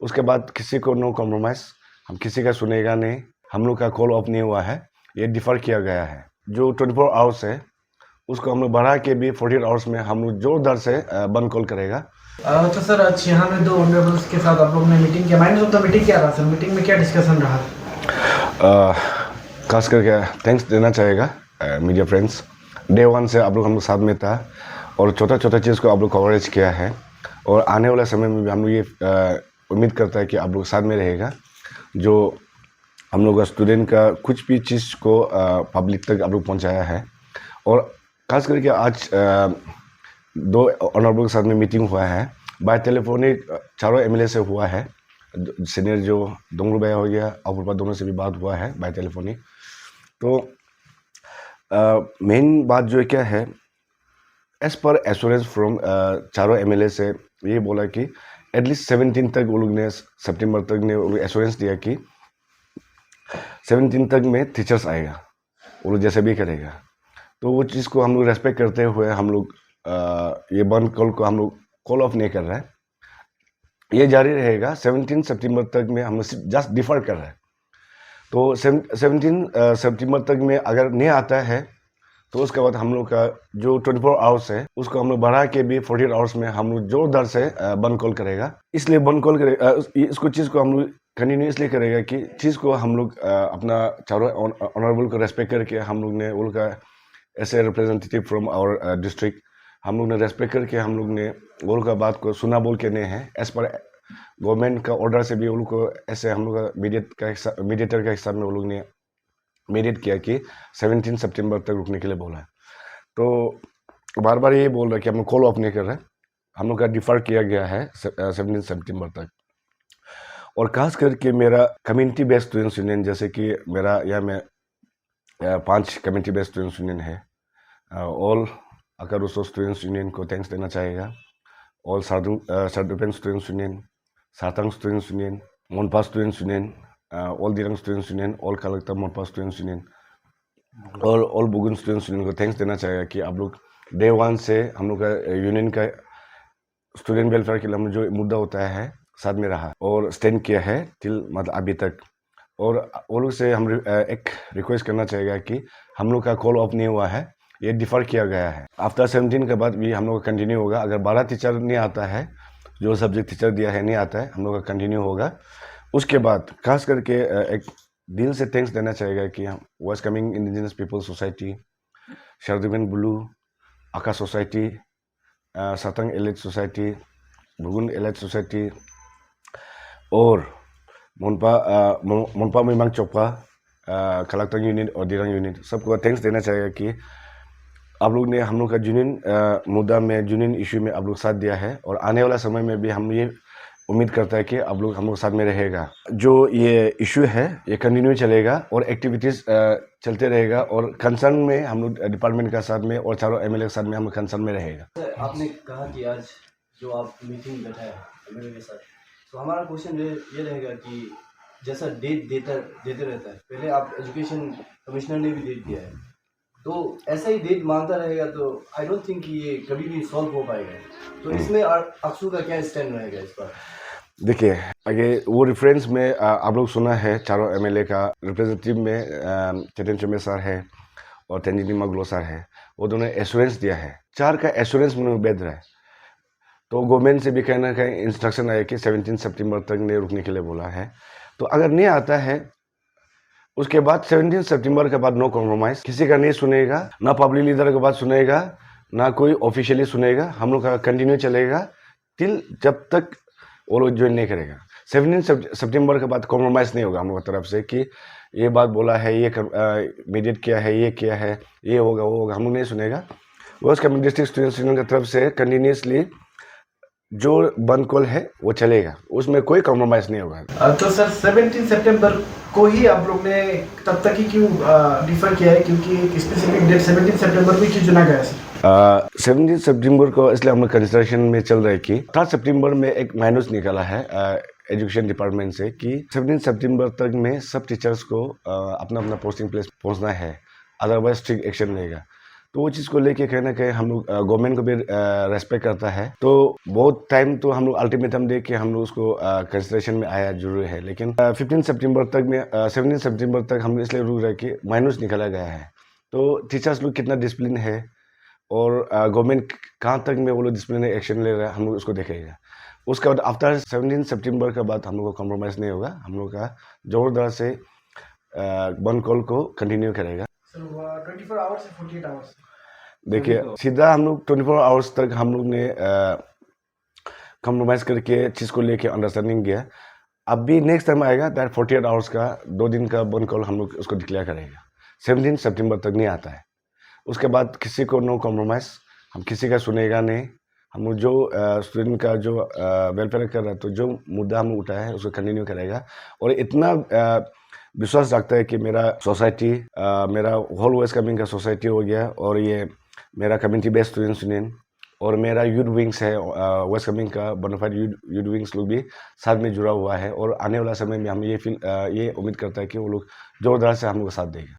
उसके बाद किसी को नो कॉम्प्रोमाइज़, हम किसी का सुनेगा नहीं। हम लोग का कॉल ऑफ नहीं हुआ है, ये डिफ़र किया गया है। जो 24 आवर्स है उसको हम लोग बढ़ा के भी 48 आवर्स में हम लोग जोरदार से बंद कॉल करेगा। तो सर आज यहाँ में दो ऑनरेबल्स के साथ आप लोगों ने मीटिंग किया। माइंड ऑफ द मीटिंग क्या रहा सर? मीटिंग में क्या डिस्कशन रहा? खास करके थैंक्स देना चाहेगा मीडिया फ्रेंड्स। डे वन से आप लोग हम लोग साथ में था और छोटा छोटा चीज़ को आप लोग कवरेज किया है और आने वाला समय में भी हम लोग ये उम्मीद करता है कि आप लोग साथ में रहेगा। जो हम लोग का स्टूडेंट का कुछ भी चीज़ को पब्लिक तक आप लोग पहुँचाया है। और खास करके आज दो ऑनरेबल के साथ में मीटिंग हुआ है बाय टेलीफोनिक, चारों एमएलए से हुआ है। सीनियर जो दोंगलू भैया हो गया, अपूर्वा, दोनों से भी बात हुआ है बाय टेलीफोनिक। तो मेन बात जो क्या है, एज पर एश्योरेंस फ्रॉम चारों एमएलए से ये बोला कि एटलीस्ट 17 तक वो लोग ने, सितंबर तक ने वो लोग एश्योरेंस दिया कि 17 तक में टीचर्स आएगा, वो लोग जैसे भी करेगा। तो वो चीज़ को हम लोग रेस्पेक्ट करते हुए हम लोग ये बंद कॉल को हम लोग कॉल ऑफ नहीं कर रहे हैं, ये जारी रहेगा। 17 सितंबर तक में हम जस्ट डिफर कर रहे हैं। तो 17 सितंबर तक में अगर नहीं आता है तो उसके बाद हम लोग का जो 24 आवर्स है उसको हम लोग बढ़ा के भी 48 आवर्स में हम लोग जोरदार से बंद कॉल करेगा। इसलिए बंद कॉल करेगा, इसको चीज़ को हम लोग कंटिन्यू इसलिए करेगा कि चीज़ को हम लोग अपना चारों ऑनरेबल को रेस्पेक्ट करके हम लोग ने वो लोग का ऐसे रिप्रेजेंटेटिव फ्रॉम आवर डिस्ट्रिक्ट हम लोग ने रेस्पेक्ट करके हम लोग ने वो लोग का बात को सुना बोल के नहीं है। एज पर गवर्नमेंट का ऑर्डर से भी वो लोग को ऐसे हम लोग का मीडिएटर का हिसाब में वो लोग ने मीडिएट किया कि 17 सितंबर तक रुकने के लिए बोला है। तो बार बार ये बोल रहा है कि हम लोग कॉल ऑफ नहीं कर रहे, हम लोग का डिफर किया गया है 17 सितंबर तक। और खास करके मेरा कम्युनिटी बेस्ड स्टूडेंट्स यूनियन, जैसे कि मेरा यहाँ में 5 कम्युनिटी बेस्ड स्टूडेंट्स यूनियन है, ऑल अकारुसो स्टूडेंट्स यूनियन को थैंक्स देना चाहेगा। All Sherdukpen students union, Sartang students union, Monpa students union, all Dirang students union, all collector Monpa students union और ऑल बुगुन स्टूडेंट्स यूनियन को थैंक्स देना चाहेगा कि आप लोग डे वन से हम लोग का यूनियन का स्टूडेंट वेलफेयर के लिए जो मुद्दा होता है साथ में रहा और स्टैंड किया है टिल मतलब अभी तक। और वो लोग से हम एक रिक्वेस्ट करना चाहेगा कि हम लोग का कॉल ऑफ नहीं हुआ है, ये डिफर किया गया है। आफ्टर 17 के बाद भी हम लोग का कंटिन्यू होगा। अगर 12 टीचर नहीं आता है, जो सब्जेक्ट टीचर दिया है नहीं आता है, हम लोग का कंटिन्यू होगा। उसके बाद खास करके एक दिल से थैंक्स देना चाहेगा कि west Kameng indigenous people society, Sherdukpen ब्लू, Aka society, Sartang elite society, Bugun elite society और मोनपा मिमांग चोपा कलेक्टर यूनिट और दिरंग यूनिट, सबको थैंक्स देना चाहेगा कि आप लोग ने हम लोग का यूनियन मुद्दा में, यूनियन इशू में आप लोग साथ दिया है। और आने वाला समय में भी हम ये उम्मीद करता है कि आप लोग हम लोग साथ में रहेगा। जो ये इशू है ये कंटिन्यू चलेगा और एक्टिविटीज़ चलते रहेगा और कंसर्न में हम लोग डिपार्टमेंट का साथ में और चारों एमएलए के साथ में हम लोग कंसर्न में रहेगा। सर आपने कहा कि आज जो आप मीटिंग बैठाए एमएलए के साथ, तो हमारा क्वेश्चन ये रहेगा कि जैसा डेट देते रहता है, पहले आप एजुकेशन कमिश्नर ने भी डेट दिया है, तो ऐसा ही डेट मांगता रहेगा तो आई डोंट थिंक कि ये कभी भी सॉल्व हो पाएगा। तो इसमें अक्सू का क्या स्टैंड रहेगा इस पर? देखिए, आगे वो रेफरेंस में आप लोग सुना है चारों एमएलए का रिप्रेजेंटेटिव में चेतन चुमे सर है और तेंजिनी मगलो सर है, वो दोनों एश्योरेंस दिया है। 4 का एश्योरेंस में बेद रहा है। तो गवर्नमेंट से भी कहीं ना कहीं इंस्ट्रक्शन आया कि 17 सितंबर तक नहीं रुकने के लिए बोला है। तो अगर नहीं आता है उसके बाद 17 सितंबर के बाद नो कॉम्प्रोमाइज़, किसी का नहीं सुनेगा, ना पब्लिक लीडर के बात सुनेगा, ना कोई ऑफिशियली सुनेगा। हम लोग का कंटिन्यू चलेगा टिल जब तक वो लोग ज्वाइन नहीं करेगा। 17 सितंबर के बाद कॉम्प्रोमाइज़ नहीं होगा हम लोग की तरफ से कि ये बात बोला है, ये मीडिएट किया है, ये किया है, ये होगा वो होगा, हम लोग नहीं सुनेगा। West Kameng district students union की तरफ से कंटिन्यूसली जो बंद कॉल है वो चलेगा, उसमें कोई कॉम्प्रोमाइज़ नहीं होगा। तो सर 17 सितंबर को ही आप लोग ने तब तक ही क्यों डिफर किया है? क्योंकि एक स्पेसिफिक डेट 17 सितंबर भी क्यों चुना गया सर? 17 सितंबर को इसलिए हम लोग कंसिडरेशन में चल रहे कि 3 सितंबर में एक माइनस निकाला है एजुकेशन डिपार्टमेंट से कि 17 सितंबर तक में सब टीचर्स को अपना अपना पोस्टिंग प्लेस पहुंचना है, अदरवाइज स्ट्रिक्ट एक्शन रहेगा। तो वो चीज़ को लेके कहीं ना कहीं हम लोग गवर्नमेंट को भी रेस्पेक्ट करता है। तो बहुत टाइम तो हम लोग अल्टीमेटम दे के हम लोग उसको कंसिडरेशन में आया जरूर है, लेकिन 15 सितंबर तक में 17 सितंबर तक हम इसलिए रूल रहे कि माइनस निकाला गया है। तो टीचर्स लोग कितना डिसिप्लिन है और गवर्नमेंट कहाँ तक में वो लोग डिसिप्लिनरी एक्शन ले रहा है, हम लोग उसको देखेगा। उसके बाद आफ्टर 17 सितंबर के बाद हम लोग को कॉम्प्रोमाइज़ नहीं होगा, हम लोग का जोरदार से बंद कॉल को कंटिन्यू करेगा। So 24 आवर्स या 48 आवर्स? देखिए सीधा हम लोग 24 आवर्स तक हम लोग ने कॉम्प्रोमाइज़ करके चीज़ को लेके अंडरस्टैंडिंग किया। अब भी नेक्स्ट टाइम आएगा दैट 48 आवर्स का 2 दिन का बंद कॉल हम लोग उसको डिक्लेयर करेगा। 17 सितंबर तक नहीं आता है, उसके बाद किसी को नो कॉम्प्रोमाइज़, हम किसी का सुनेगा नहीं। हम लोग जो स्टूडेंट का जो वेलफेयर कर रहा है, तो जो मुद्दा हम उठाया है उसको कंटिन्यू करेगा। और इतना विश्वास रखता है कि मेरा सोसाइटी मेरा होल वेस्ट कामेंग का सोसाइटी हो गया, और ये मेरा कम्युनिटी बेस्ड स्टूडेंट्स यूनियन और मेरा यूथ विंग्स है वेस्ट कामेंग का बोनाफाइड यूथ विंग्स लोग भी साथ में जुड़ा हुआ है। और आने वाला समय में हम ये उम्मीद करता है कि वो लोग जोरदार से हम लोग का साथ देंगे।